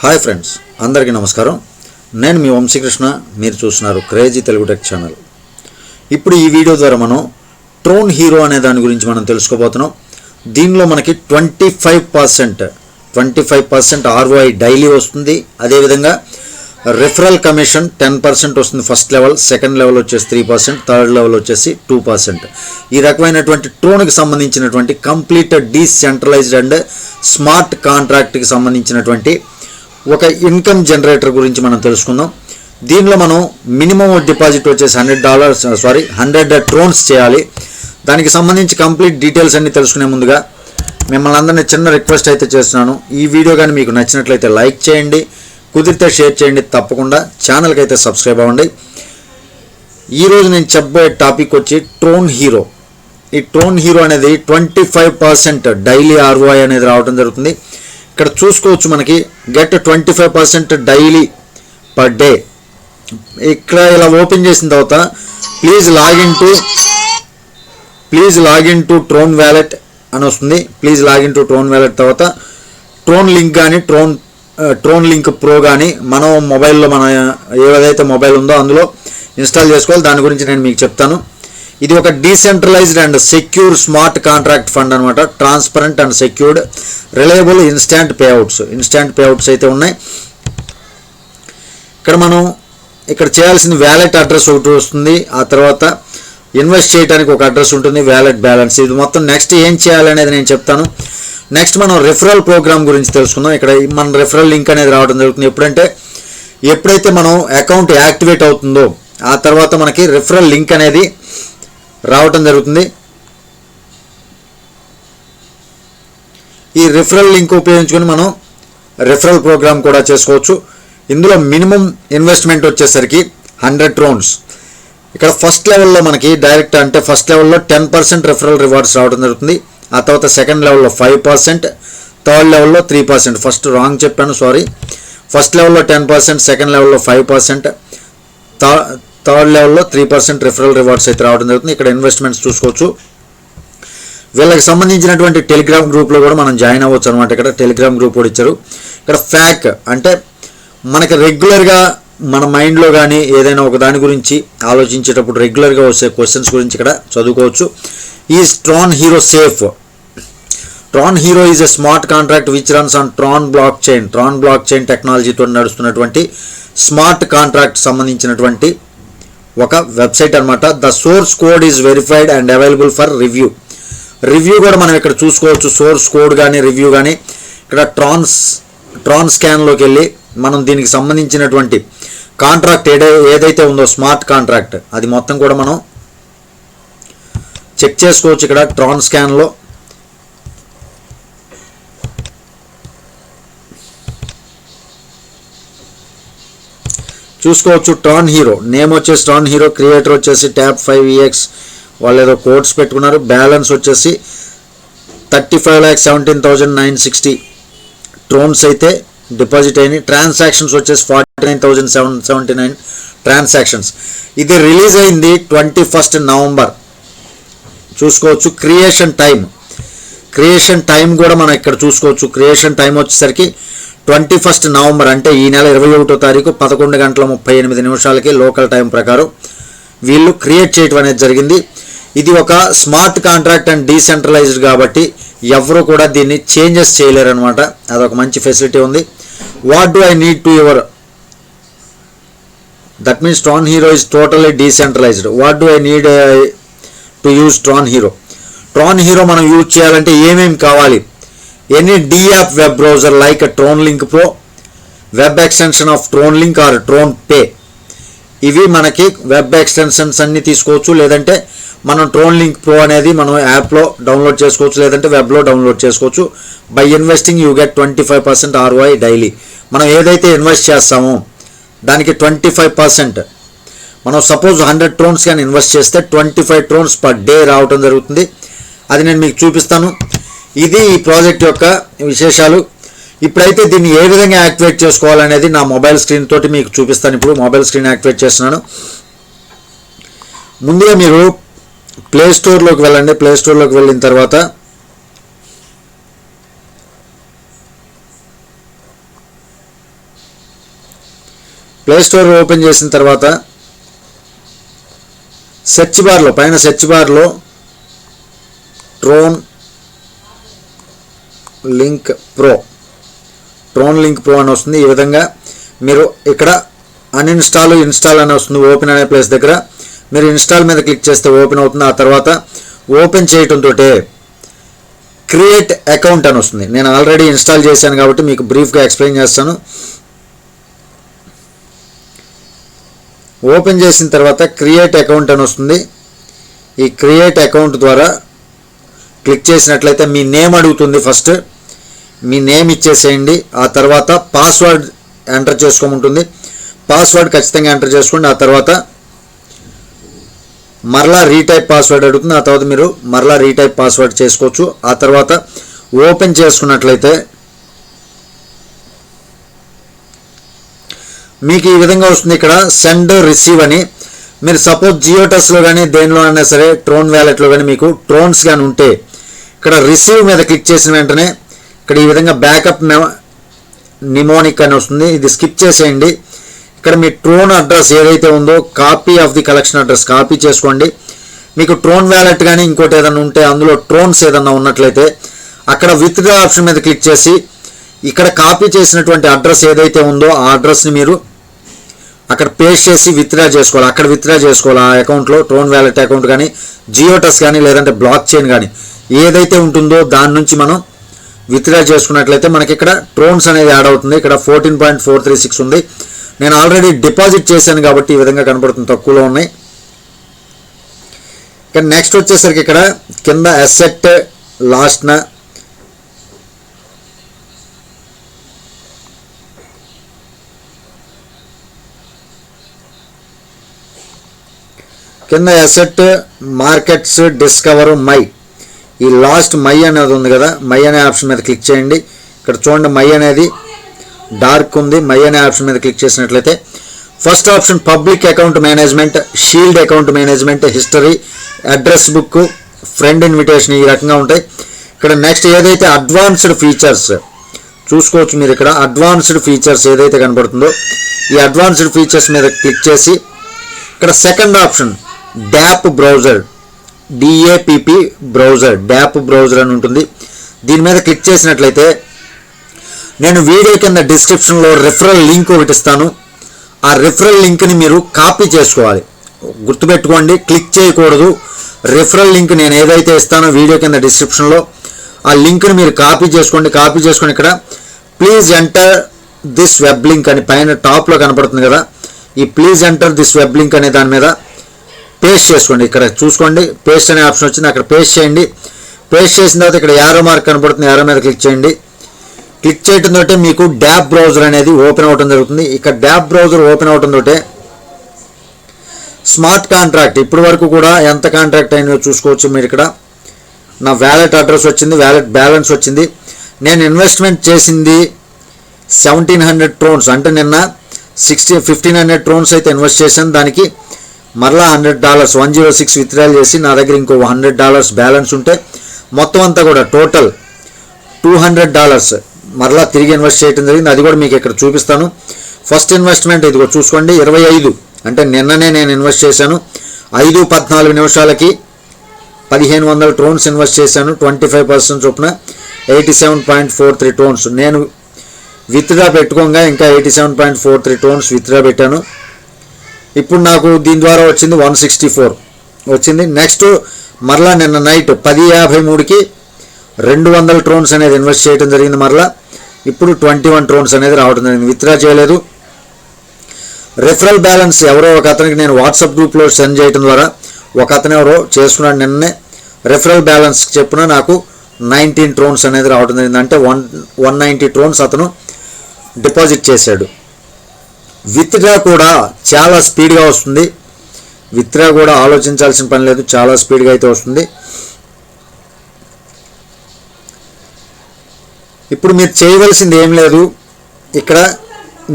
Hi friends, అందరికీ నమస్కారం. నేను మీ వంశీకృష్ణ. మీరు చూస్తున్నారు క్రేజీ తెలుగు టెక్ ఛానల్. ఇప్పుడు ఈ వీడియో ద్వారా మనం ట్రోన్ హీరో అనే దాని గురించి మనం తెలుసుకోబోతున్నాం. దీనిలో మనకి 25% ROI డైలీ వస్తుంది. అదేవిధంగా రిఫరల్ కమిషన్ 10% వస్తుంది. ఫస్ట్ లెవెల్, సెకండ్ లెవెల్ వచ్చేసి 3%, థర్డ్ లెవెల్ వచ్చేసి 2%. ఈ రకమైనటువంటి ట్రోన్కి సంబంధించినటువంటి కంప్లీట్ డీసెంట్రలైజ్డ్ అండ్ స్మార్ట్ కాంట్రాక్ట్కి సంబంధించినటువంటి ఒక ఇన్కమ్ జనరేటర్ గురించి మనం తెలుసుకుందాం. దీనిలో మనం మినిమం డిపాజిట్ వచ్చేసి $100 ట్రోన్స్ చేయాలి. దానికి సంబంధించి కంప్లీట్ డీటెయిల్స్ అన్ని తెలుసుకునే ముందుగా మిమ్మల్ని అందరినీ చిన్న రిక్వెస్ట్ అయితే చేస్తున్నాను. ఈ వీడియో కానీ మీకు నచ్చినట్లయితే లైక్ చేయండి, కుదిరితే షేర్ చేయండి, తప్పకుండా ఛానల్కి అయితే సబ్స్క్రైబ్ అవ్వండి. ఈరోజు నేను చెప్పబోయే టాపిక్ వచ్చి ట్రోన్ హీరో. ఈ ట్రోన్ హీరో అనేది 25% డైలీ ROI అనేది రావడం జరుగుతుంది. ఇక్కడ చూసుకోవచ్చు, మనకి గెట్ 25% డైలీ పర్ డే. ఇక్కడ ఇలా ఓపెన్ చేసిన తర్వాత please login to Tron wallet అని వస్తుంది. Please login to Tron wallet తర్వాత ట్రోన్ లింక్ కానీ ట్రోన్ లింక్ ప్రో కానీ మనం మొబైల్లో ఏదైతే మొబైల్ ఉందో అందులో ఇన్స్టాల్ చేసుకోవాలి. దాని గురించి నేను మీకు చెప్తాను. ఇది ఒక decentralised and secure smart contract fund అనమాట. Transparent and secured, reliable, instant payouts అయితే ఉన్నాయి. ఇక్కడ చేయాల్సిన వ్యాలెట్ అడ్రస్ ఒకటి వస్తుంది. ఆ తర్వాత ఇన్వెస్ట్ చేయడానికి ఒక అడ్రస్ ఉంటుంది, వ్యాలెట్ బ్యాలెన్స్. ఇది మొత్తం నెక్స్ట్ ఏం చేయాలనేది నేను చెప్తాను. నెక్స్ట్ మనం రిఫరల్ ప్రోగ్రామ్ గురించి తెలుసుకుందాం. ఇక్కడ మన రిఫరల్ లింక్ అనేది రావడం జరుగుతుంది. ఎప్పుడైతే మనం అకౌంట్ యాక్టివేట్ అవుతుందో ఆ తర్వాత మనకి రిఫరల్ లింక్ అనేది రావటం జరుగుతుంది. ఈ రిఫరల్ లింక్ ఉపయోగించుకొని మనం రిఫరల్ ప్రోగ్రామ్ కూడా చేసుకోవచ్చు. ఇందులో మినిమం ఇన్వెస్ట్మెంట్ వచ్చేసరికి 100 ట్రోన్స్. ఇక్కడ ఫస్ట్ లెవెల్లో మనకి డైరెక్ట్ అంటే ఫస్ట్ లెవెల్లో 10% రిఫరల్ రివార్డ్స్ రావడం జరుగుతుంది. ఆ తర్వాత సెకండ్ లెవెల్లో 5%, థర్డ్ లెవెల్లో 3%. ఫస్ట్ రాంగ్ చెప్పాను, సారీ. ఫస్ట్ లెవెల్లో 10%, సెకండ్ లెవెల్లో 5%, థర్డ్ లెవెల్లో 3% రిఫరల్ రివార్డ్స్ అయితే రావడం జరుగుతుంది. ఇక్కడ ఇన్వెస్ట్మెంట్స్ చూసుకోవచ్చు. వీళ్ళకి సంబంధించినటువంటి టెలిగ్రామ్ గ్రూప్లో కూడా మనం జాయిన్ అవ్వచ్చు అనమాట. ఇక్కడ టెలిగ్రామ్ గ్రూప్ కూడా ఇచ్చారు. ఇక్కడ ఫ్యాక్ అంటే మనకి రెగ్యులర్గా మన మైండ్లో కానీ ఏదైనా ఒక దాని గురించి ఆలోచించేటప్పుడు రెగ్యులర్గా వచ్చే క్వశ్చన్స్ గురించి ఇక్కడ చదువుకోవచ్చు. Is Tron hero safe? Tron hero is a smart contract which runs on Tron block chain టెక్నాలజీతో నడుస్తున్నటువంటి స్మార్ట్ కాంట్రాక్ట్ సంబంధించినటువంటి ఒక వెబ్సైట్ అనమాట. The source code is verified and available for review కూడా మనం ఇక్కడ చూసుకోవచ్చు. సోర్స్ కోడ్ కానీ రివ్యూ కానీ ఇక్కడ ట్రాన్ స్కాన్లోకి వెళ్ళి మనం దీనికి సంబంధించినటువంటి కాంట్రాక్ట్ ఏదైతే ఉందో స్మార్ట్ కాంట్రాక్ట్ అది మొత్తం కూడా మనం చెక్ చేసుకోవచ్చు. ఇక్కడ ట్రాన్ స్కాన్లో చూసుకోవచ్చు. ట్రాన్ హీరో నేమ్ వచ్చేసి ట్రాన్ హీరో, క్రియేటర్ వచ్చేసి TAP5EX. వాళ్ళు ఏదో కోడ్స్ పెట్టుకున్నారు. బ్యాలెన్స్ వచ్చేసి 35,17,960 ట్రోన్స్ అయితే డిపాజిట్ అయినాయి. ట్రాన్సాక్షన్స్ వచ్చేసి 49,779 ట్రాన్సాక్షన్స్. ఇది రిలీజ్ అయింది 21 నవంబర్. చూసుకోవచ్చు. క్రియేషన్ టైం కూడా మనం ఇక్కడ చూసుకోవచ్చు. క్రియేషన్ టైం వచ్చేసరికి 21 నవంబర్ అంటే ఈ నెల 21వ తారీఖు 11:38 లోకల్ టైం ప్రకారం వీళ్ళు క్రియేట్ చేయడం అనేది జరిగింది. ఇది ఒక స్మార్ట్ కాంట్రాక్ట్ అండ్ డీసెంట్రలైజ్డ్ కాబట్టి ఎవరు కూడా దీన్ని చేంజెస్ చేయలేరు అనమాట. అదొక మంచి ఫెసిలిటీ ఉంది. What do I need to that means Tron hero is totally decentralised. What do I need to use Tron hero మనం యూజ్ చేయాలంటే ఏమేమి కావాలి? Any DApp web browser like Tron link pro, web extension of Tron link or Tron pay. ఇవి మనకి web extensions అన్ని తీసుకోవచ్చు. లేదంటే మనం ట్రోన్ లింక్ ప్రో అనేది మనం యాప్లో డౌన్లోడ్ చేసుకోవచ్చు, లేదంటే వెబ్లో డౌన్లోడ్ చేసుకోవచ్చు. By investing you get 25% ROI daily. మనం ఏదైతే ఇన్వెస్ట్ చేస్తామో దానికి 25%. మనం సపోజ్ 100 ట్రోన్స్ కానీ ఇన్వెస్ట్ చేస్తే 25 ట్రోన్స్ పర్ డే రావడం జరుగుతుంది. అది నేను మీకు చూపిస్తాను. ఇది ఈ ప్రాజెక్ట్ యొక్క విశేషాలు. ఇప్పుడైతే దీన్ని ఏ విధంగా యాక్టివేట్ చేసుకోవాలనేది నా మొబైల్ స్క్రీన్ తోటి మీకు చూపిస్తాను. ఇప్పుడు మొబైల్ స్క్రీన్ యాక్టివేట్ చేస్తున్నాను. ముందుగా మీరు ప్లే స్టోర్లోకి వెళ్ళండి. ప్లే స్టోర్లోకి వెళ్ళిన తర్వాత ప్లే స్టోర్ ఓపెన్ చేసిన తర్వాత సెర్చ్ బార్లో పైన సెర్చ్ బార్లో ట్రోన్ లింక్ ప్రో అని వస్తుంది. ఈ విధంగా మీరు ఇక్కడ ఇన్స్టాల్ అని వస్తుంది. ఓపెన్ అనే ప్లేస్ దగ్గర మీరు ఇన్స్టాల్ మీద క్లిక్ చేస్తే ఓపెన్ అవుతుంది. ఆ తర్వాత ఓపెన్ చేయటంతో క్రియేట్ అకౌంట్ అని వస్తుంది. నేను ఆల్రెడీ ఇన్స్టాల్ చేశాను కాబట్టి మీకు బ్రీఫ్గా ఎక్స్ప్లెయిన్ చేస్తాను. ఓపెన్ చేసిన తర్వాత క్రియేట్ అకౌంట్ అని వస్తుంది. ఈ క్రియేట్ అకౌంట్ ద్వారా క్లిక్ చేసినట్లయితే మీ నేమ్ అడుగుతుంది. ఫస్ట్ మీ నేమ్ ఇచ్చేసేయండి. ఆ తర్వాత పాస్వర్డ్ ఎంటర్ చేసుకోమంటుంది. పాస్వర్డ్ ఖచ్చితంగా ఎంటర్ చేసుకోండి. ఆ తర్వాత మరలా రీటైప్ పాస్వర్డ్ అడుగుతుంది. ఆ తర్వాత మీరు మరలా రీటైప్ పాస్వర్డ్ చేసుకోవచ్చు. ఆ తర్వాత ఓపెన్ చేసుకున్నట్లయితే మీకు ఈ విధంగా వస్తుంది. ఇక్కడ సెండ్ రిసీవ్ అని. మీరు సపోజ్ జియోటస్లో కానీ దేనిలో అయినా సరే ట్రోన్ వ్యాలెట్లో కానీ మీకు ట్రోన్స్ కానీ ఉంటే ఇక్కడ రిసీవ్ మీద క్లిక్ చేసిన వెంటనే ఇక్కడ ఈ విధంగా బ్యాకప్ నిమోనిక్ అని వస్తుంది. ఇది స్కిప్ చేసేయండి. ఇక్కడ మీ ట్రోన్ అడ్రస్ ఏదైతే ఉందో copy of the collection address copy చేసుకోండి. మీకు ట్రోన్ వ్యాలెట్ కానీ ఇంకోటి ఏదైనా ఉంటే అందులో ట్రోన్స్ ఏదన్నా ఉన్నట్లయితే అక్కడ విత్డ్రా ఆప్షన్ మీద క్లిక్ చేసి ఇక్కడ కాపీ చేసినటువంటి అడ్రస్ ఏదైతే ఉందో ఆ అడ్రస్ని మీరు అక్కడ పేస్ట్ చేసి విత్డ్రా చేసుకోవాలి. అక్కడ విత్డ్రా చేసుకోవాలి. ఆ అకౌంట్లో ట్రోన్ వ్యాలెట్ అకౌంట్ కానీ జియోటస్ కానీ లేదంటే బ్లాక్ చైన్ కానీ ఏదైతే ఉంటుందో దాని నుంచి మనం విత్డ్రా చేసుకున్నట్లయితే మనకి ఇక్కడ ట్రోన్స్ అనేది యాడ్ అవుతుంది. ఇక్కడ 14.436 ఉంది. నేను ఆల్రెడీ డిపాజిట్ చేశాను కాబట్టి ఈ విధంగా కనబడుతుంది, తక్కువలో ఉన్నాయి. ఇక నెక్స్ట్ వచ్చేసరికి ఇక్కడ కింద అసెట్ లాస్ట్న అసెట్ మార్కెట్స్ డిస్కవర్ మై ఈ లాస్ట్ మై అనేది ఉంది కదా, మై అనే ఆప్షన్ మీద క్లిక్ చేయండి. ఇక్కడ చూడండి మై అనేది డార్క్ ఉంది. మై అనే ఆప్షన్ మీద క్లిక్ చేసినట్లయితే first option public account management, shield account management, history, address book, friend invitation ఈ రకంగా ఉంటాయి. ఇక్కడ నెక్స్ట్ ఏదైతే అడ్వాన్స్డ్ ఫీచర్స్ చూసుకోవచ్చు మీరు. ఇక్కడ అడ్వాన్స్డ్ ఫీచర్స్ ఏదైతే కనబడుతుందో ఈ అడ్వాన్స్డ్ ఫీచర్స్ మీద క్లిక్ చేసి ఇక్కడ second option dapp browser, DAPP browser, dapp browser అని ఉంటుంది. దీని మీద క్లిక్ చేసినట్లయితే నేను వీడియో కింద డిస్క్రిప్షన్లో రెఫరల్ లింక్ ఒకటి ఇస్తాను. ఆ రెఫరల్ లింక్ని మీరు కాపీ చేసుకోవాలి. గుర్తుపెట్టుకోండి, క్లిక్ చేయకూడదు. రెఫరల్ లింక్ నేను ఏదైతే ఇస్తానో వీడియో కింద డిస్క్రిప్షన్లో ఆ లింక్ని మీరు కాపీ చేసుకోండి. కాపీ చేసుకొని ఇక్కడ please enter this web link అని పైన టాప్లో కనపడుతుంది కదా, ఈ please enter this web link అనే దాని మీద పేస్ట్ చేసుకోండి. ఇక్కడ చూసుకోండి పేస్ట్ అనే ఆప్షన్ వచ్చింది, అక్కడ పేస్ట్ చేయండి. పేస్ట్ చేసిన తర్వాత ఇక్కడ యారో మార్క్ కనపడుతుంది, యారో మీద క్లిక్ చేయండి. క్లిక్ చేయడంతో మీకు డాప్ బ్రౌజర్ అనేది ఓపెన్ అవడం జరుగుతుంది. ఇక్కడ డాప్ బ్రౌజర్ ఓపెన్ అవడంతో స్మార్ట్ కాంట్రాక్ట్ ఇప్పటి వరకు కూడా ఎంత కాంట్రాక్ట్ అయినో చూసుకోవచ్చు మీరు. ఇక్కడ నా వ్యాలెట్ అడ్రస్ వచ్చింది, వ్యాలెట్ బ్యాలెన్స్ వచ్చింది. నేను ఇన్వెస్ట్మెంట్ చేసింది 1700 ట్రోన్స్, అంటే నిన్న 1500 ట్రోన్స్ అయితే ఇన్వెస్ట్ చేశాను. దానికి మరలా $100 106 విత్డ్రాల్ చేసి నా దగ్గర ఇంకో $100 బ్యాలెన్స్ ఉంటే మొత్తం అంతా కూడా టోటల్ $200 మరలా తిరిగి ఇన్వెస్ట్ చేయడం జరిగింది. అది కూడా మీకు ఇక్కడ చూపిస్తాను. ఫస్ట్ ఇన్వెస్ట్మెంట్ ఇదిగో చూసుకోండి 25, అంటే నిన్ననే నేను ఇన్వెస్ట్ చేశాను. 5:14 నిమిషాలకి 1500 ట్రోన్స్ ఇన్వెస్ట్ చేశాను. 25% చొప్పున 87.43 ట్రోన్స్ నేను విత్డ్రా పెట్టుకోగా ఇంకా 87.43 ట్రోన్స్ విత్డ్రా పెట్టాను. ఇప్పుడు నాకు దీని ద్వారా వచ్చింది 164 వచ్చింది. నెక్స్ట్ మరలా నిన్న నైట్ 10:53కి 200 ట్రోన్స్ అనేది ఇన్వెస్ట్ చేయడం జరిగింది. మరలా ఇప్పుడు 21 ట్రోన్స్ అనేది రావడం జరిగింది. విత్డ్రా చేయలేదు. రెఫరల్ బ్యాలెన్స్ ఎవరో ఒక అతనికి నేను వాట్సాప్ గ్రూప్లో సెండ్ చేయడం ద్వారా ఒక అతను ఎవరో చేసుకున్నాడు నిన్నే. రెఫరల్ బ్యాలెన్స్ చెప్పున నాకు 19 ట్రోన్స్ అనేది రావడం జరిగింది. అంటే 190 ట్రోన్స్ అతను డిపాజిట్ చేశాడు. విత్డ్రా కూడా చాలా స్పీడ్గా వస్తుంది. విత్డ్రా కూడా ఆలోచించాల్సిన పని లేదు, చాలా స్పీడ్గా అయితే వస్తుంది. ఇప్పుడు మీరు చేయవలసింది ఏం లేదు. ఇక్కడ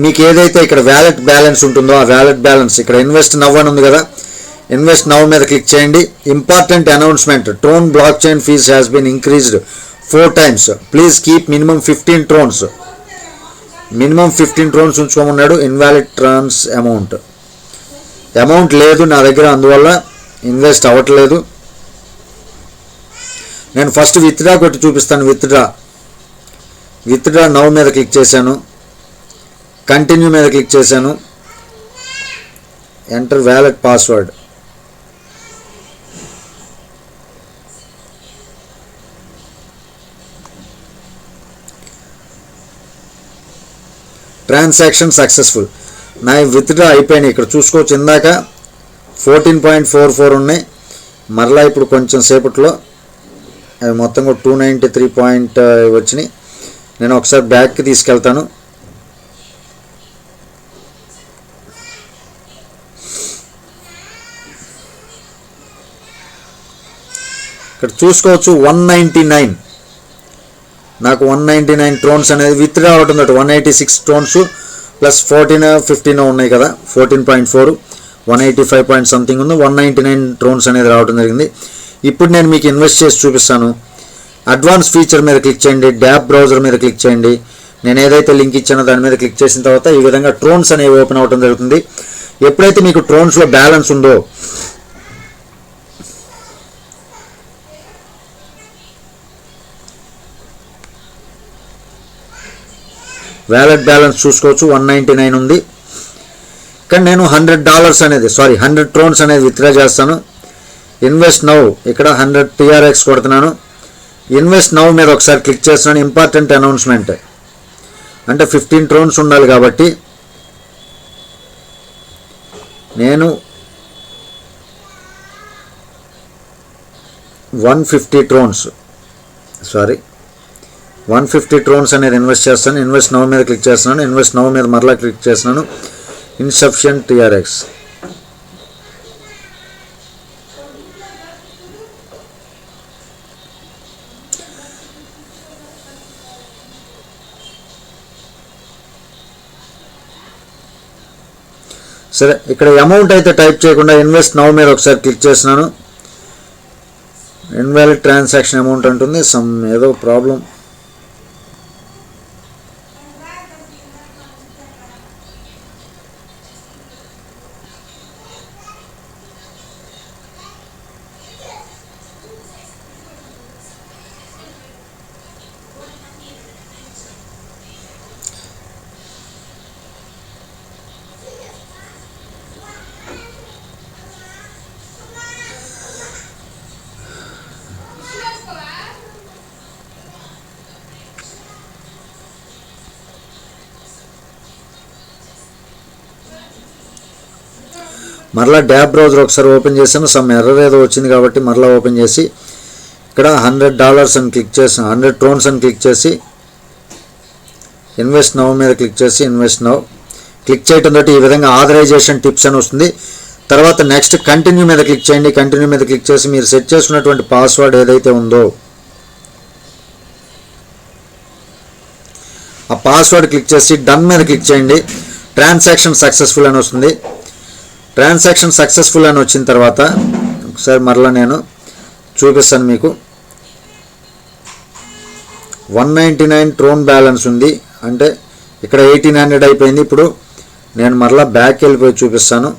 మీకు ఏదైతే ఇక్కడ వ్యాలెట్ బ్యాలెన్స్ ఉంటుందో ఆ వ్యాలెట్ బ్యాలెన్స్ ఇక్కడ ఇన్వెస్ట్ నవ్ అని ఉంది కదా, ఇన్వెస్ట్ నవ్ మీద క్లిక్ చేయండి. Important announcement, Tron blockchain fees has been increased 4 times. Please keep minimum 15 trons. Minimum 15 trons ఉంచుకోమన్నాడు. ఇన్వాలిడ్ ట్రాన్స్ అమౌంట్ లేదు నా దగ్గర, అందువల్ల ఇన్వెస్ట్ అవ్వట్లేదు. నేను ఫస్ట్ విత్డ్రా కొట్టి చూపిస్తాను. విత్డ్రా నౌ మీద క్లిక్ చేశాను, కంటిన్యూ మీద క్లిక్ చేశాను, enter wallet password. Transaction successful. నా విత్డ్రా అయిపోయినాయి. ఇక్కడ చూసుకోవచ్చు, ఇందాక 14.44 ఉన్నాయి, మరలా ఇప్పుడు కొంచెం సేపట్లో అవి మొత్తం కూడా 293 వచ్చినాయి. నేను ఒకసారి బ్యాక్కి తీసుకెళ్తాను. ఇక్కడ చూసుకోవచ్చు 199, నాకు 199 ట్రోన్స్ అనేది విత్డ్రా అవుతుంది. 186 ట్రోన్స్ ప్లస్ 14-15 ఉన్నాయి కదా, 14.4 185 పాయింట్ సంథింగ్ ఉంది. 199 ట్రోన్స్ అనేది రావడం జరిగింది. ఇప్పుడు నేను మీకు ఇన్వెస్ట్ చేసి చూపిస్తాను. అడ్వాన్స్ ఫీచర్ మీద క్లిక్ చేయండి, డ్యాప్ బ్రౌజర్ మీద క్లిక్ చేయండి. నేను ఏదైతే లింక్ ఇచ్చానో దాని మీద క్లిక్ చేసిన తర్వాత ఈ విధంగా ట్రోన్స్ అనేవి ఓపెన్ అవ్వడం జరుగుతుంది. ఎప్పుడైతే మీకు ట్రోన్స్లో బ్యాలెన్స్ ఉందో వ్యాలెట్ బ్యాలెన్స్ చూసుకోవచ్చు, 199 ఉంది. కానీ నేను $100 ట్రోన్స్ అనేది విత్డ్రా చేస్తాను. ఇన్వెస్ట్ నౌ, ఇక్కడ 100 TRX కొడుతున్నాను. ఇన్వెస్ట్ నౌ మీద ఒకసారి క్లిక్ చేస్తున్నాను. ఇంపార్టెంట్ అనౌన్స్మెంట్ అంటే 15 ట్రోన్స్ ఉండాలి కాబట్టి నేను 150 ట్రోన్స్ అనేది ఇన్వెస్ట్ చేస్తాను. ఇన్వెస్ట్ నౌ మీద క్లిక్ చేస్తున్నాను. ఇన్వెస్ట్ నౌ మీద మరలా క్లిక్ చేస్తున్నాను. Insufficient TRX. సరే, ఇక్కడ అమౌంట్ అయితే టైప్ చేయకుండా ఇన్వెస్ట్ నౌ మీద ఒకసారి క్లిక్ చేస్తున్నాను. ఇన్వాలిడ్ ట్రాన్సాక్షన్ అమౌంట్ అంటుంది, ఏదో ప్రాబ్లం. మరలా డ్యాప్ బ్రౌజర్ ఒకసారి ఓపెన్ చేశాను. ఎర్రర్ ఏదో వచ్చింది కాబట్టి మరలా ఓపెన్ చేసి ఇక్కడ $100 అని క్లిక్ చేసాను, 100 ట్రోన్స్ అని క్లిక్ చేసి ఇన్వెస్ట్ నౌ మీద క్లిక్ చేసి ఇన్వెస్ట్ నౌ క్లిక్ చేయడంతో ఈ విధంగా ఆథరైజేషన్ టిప్స్ అని వస్తుంది. తర్వాత నెక్స్ట్ కంటిన్యూ మీద క్లిక్ చేయండి. కంటిన్యూ మీద క్లిక్ చేసి మీరు సెట్ చేసుకున్నటువంటి పాస్వర్డ్ ఏదైతే ఉందో ఆ పాస్వర్డ్ క్లిక్ చేసి డన్ మీద క్లిక్ చేయండి. ట్రాన్సాక్షన్ సక్సెస్ఫుల్ అని వస్తుంది. ట్రాన్సాక్షన్ సక్సెస్ఫుల్ అని వచ్చిన తర్వాత ఒకసారి మరలా నేను చూపిస్తాను మీకు. 199 ట్రోన్ బ్యాలెన్స్ ఉంది, అంటే ఇక్కడ 1800 అయిపోయింది. ఇప్పుడు నేను మరలా బ్యాక్ వెళ్ళిపోయి చూపిస్తాను.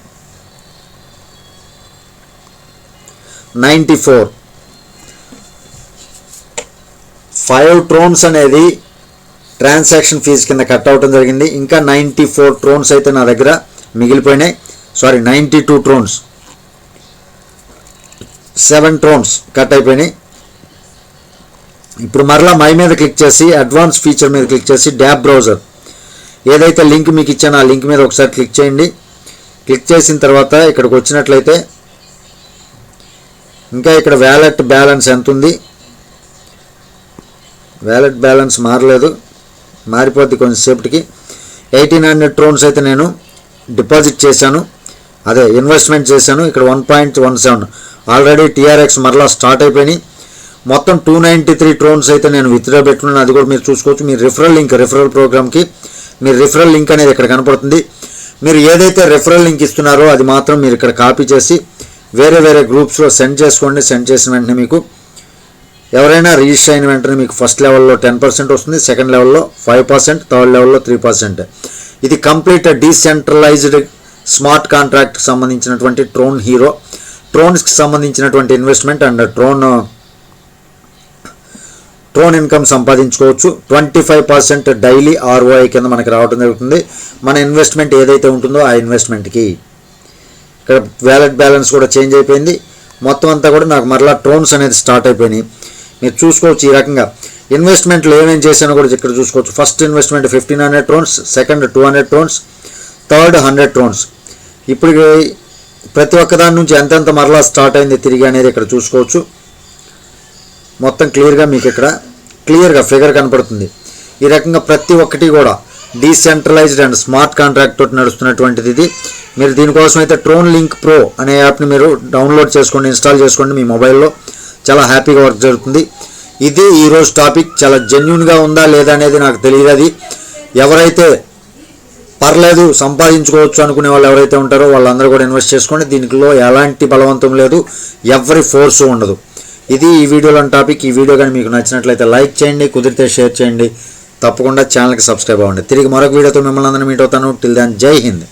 94 5 ట్రోన్స్ అనేది ట్రాన్సాక్షన్ ఫీజు కింద కట్ అవడం జరిగింది. ఇంకా 94 ట్రోన్స్ అయితే నా దగ్గర మిగిలిపోయినాయి. 92 ట్రోన్స్, 7 ట్రోన్స్ కట్ అయిపోయినాయి. ఇప్పుడు మరలా మై మీద క్లిక్ చేసి అడ్వాన్స్ ఫీచర్ మీద క్లిక్ చేసి డ్యాప్ బ్రౌజర్ ఏదైతే లింక్ మీకు ఇచ్చానో ఆ లింక్ మీద ఒకసారి క్లిక్ చేయండి. క్లిక్ చేసిన తర్వాత ఇక్కడికి వచ్చినట్లయితే ఇంకా ఇక్కడ వ్యాలెట్ బ్యాలెన్స్ ఎంత ఉంది, వ్యాలెట్ బ్యాలెన్స్ మారలేదు, మారిపోద్ది కొంచెంసేపటికి. 1800 ట్రోన్స్ అయితే నేను డిపాజిట్ చేశాను, అదే ఇన్వెస్ట్మెంట్ చేశాను. ఇక్కడ 1.17 ఆల్రెడీ TRX మరలా స్టార్ట్ అయిపోయినాయి. మొత్తం 293 ట్రోన్స్ అయితే నేను విత్డ్రా పెట్టుకున్నాను. అది కూడా మీరు చూసుకోవచ్చు. మీ రిఫరల్ ప్రోగ్రామ్కి మీ రిఫరల్ లింక్ అనేది ఇక్కడ కనపడుతుంది. మీరు ఏదైతే రిఫరల్ లింక్ ఇస్తున్నారో అది మాత్రం మీరు ఇక్కడ కాపీ చేసి వేరే గ్రూప్స్లో సెండ్ చేసుకోండి. సెండ్ చేసిన వెంటనే మీకు ఎవరైనా రిజిస్టర్ అయిన వెంటనే మీకు ఫస్ట్ లెవెల్లో 10% వస్తుంది, సెకండ్ లెవెల్లో 5%, థర్డ్ లెవెల్లో 3%. ఇది కంప్లీట్ డీసెంట్రలైజ్డ్ స్మార్ట్ కాంట్రాక్ట్కి సంబంధించినటువంటి ట్రోన్ హీరో. ట్రోన్స్కి సంబంధించినటువంటి ఇన్వెస్ట్మెంట్ అండ్ ట్రోన్ ఇన్కమ్ సంపాదించుకోవచ్చు. 25% డైలీ ROI కింద మనకి రావడం జరుగుతుంది. మన ఇన్వెస్ట్మెంట్ ఏదైతే ఉంటుందో ఆ ఇన్వెస్ట్మెంట్కి. ఇక్కడ వ్యాలెట్ బ్యాలెన్స్ కూడా చేంజ్ అయిపోయింది. మొత్తం అంతా కూడా నాకు మరలా ట్రోన్స్ అనేది స్టార్ట్ అయిపోయినాయి. మీరు చూసుకోవచ్చు ఈ రకంగా ఇన్వెస్ట్మెంట్లు ఏమేమి చేశానో కూడా ఇక్కడ చూసుకోవచ్చు. First investment 1500 trons, second 200 trons, third 100 trons. ఇప్పుడు ప్రతి ఒక్కదాని నుంచి ఎంతెంత మరలా స్టార్ట్ అయింది తిరిగి అనేది ఇక్కడ చూసుకోవచ్చు. మొత్తం క్లియర్గా మీకు ఇక్కడ క్లియర్గా ఫిగర్ కనపడుతుంది. ఈ రకంగా ప్రతి ఒక్కటి కూడా డీసెంట్రలైజ్డ్ అండ్ స్మార్ట్ కాంట్రాక్ట్ తోటి నడుస్తున్నటువంటిది ఇది. మీరు దీనికోసం అయితే ట్రోన్ లింక్ ప్రో అనే యాప్ని మీరు డౌన్లోడ్ చేసుకోండి, ఇన్స్టాల్ చేసుకోండి మీ మొబైల్లో. చాలా హ్యాపీగా వర్క్ జరుగుతుంది. ఇది ఈరోజు టాపిక్. చాలా జెన్యున్గా ఉందా లేదా అనేది నాకు తెలియదు. అది ఎవరైతే పర్లేదు సంపాదించుకోవచ్చు అనుకునే వాళ్ళు ఎవరైతే ఉంటారో వాళ్ళందరూ కూడా ఇన్వెస్ట్ చేసుకోండి. దీనిలో ఎలాంటి బలవంతం లేదు, ఎవరి ఫోర్సు ఉండదు. ఇది ఈ వీడియోలోని టాపిక్. ఈ వీడియో కానీ మీకు నచ్చినట్లయితే లైక్ చేయండి, కుదిరితే షేర్ చేయండి, తప్పకుండా ఛానల్కి సబ్స్క్రైబ్ అవ్వండి. తిరిగి మరొక వీడియోతో మిమ్మల్ని అందరినీ మీట్ అవుతాను. టిల్ దాన్ జై హింద్.